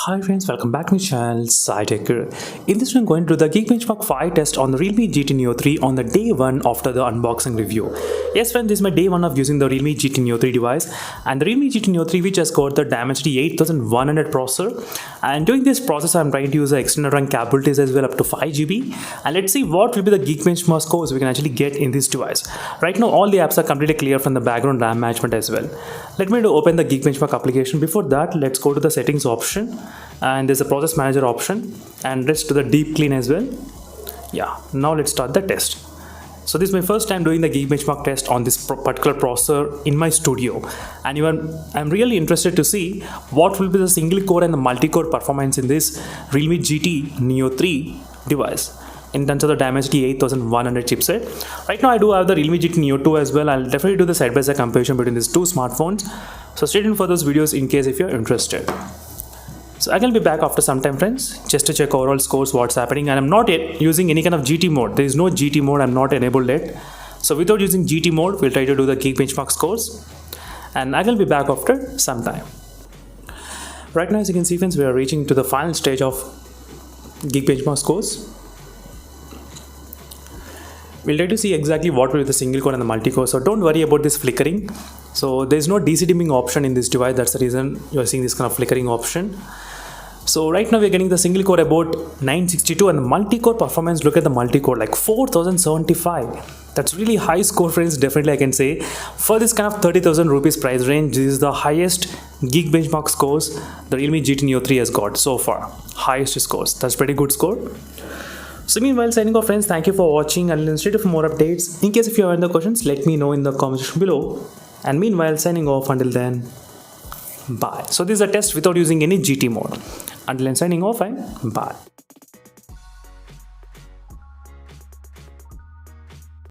Hi friends, welcome back to my channel SciTech. In this one, I'm going to do the Geekbench Mark 5 test on the Realme GT Neo 3 on the day 1 after the unboxing review. Yes friends, this is my day 1 of using the Realme GT Neo 3 device, and the Realme GT Neo 3 which has got the Dimensity 8100 processor, and during this process I'm trying to use the external RAM capabilities as well up to 5GB, and let's see what will be the Geekbench Mark scores we can actually get in this device. Right now all the apps are completely clear from the background RAM management as well. Let me open the Geekbench Mark application. Before that, let's go to the settings option, and there's a process manager option, and let's do the deep clean as well. Yeah, now let's start the test. So this is my first time doing the Geekbench Mark test on this particular processor in my studio, and I'm really interested to see what will be the single core and the multi-core performance in this Realme GT Neo 3 device in terms of the Dimensity 8100 chipset. Right now I do have the Realme GT Neo 2 as well. I'll definitely do the side-by-side comparison between these two smartphones, so stay tuned for those videos in case if you're interested. So I can be back after some time friends, just to check overall scores, what's happening, and I'm not yet using any kind of GT mode. There is no GT mode, I'm not enabled yet. So without using GT mode, we'll try to do the Geekbench Mark scores, and I will be back after some time. Right now as you can see friends, we are reaching to the final stage of Geekbench Mark scores. We'll try to see exactly what will be the single core and the multi-core, so don't worry about this flickering. So there's no DC dimming option in this device, that's the reason you're seeing this kind of flickering option. So right now we're getting the single core about 962, and the multi-core performance, look at the multi-core, like 4075. That's really high score friends, definitely I can say. For this kind of 30,000 rupees price range, this is the highest Geekbench Mark scores the Realme GT Neo 3 has got so far. Highest scores, that's pretty good score. So meanwhile, signing off friends, thank you for watching, and stay tuned for more updates. In case if you have any questions, let me know in the comment section below. And meanwhile, signing off, until then, bye. So this is a test without using any GT mode. Until then, signing off and bye.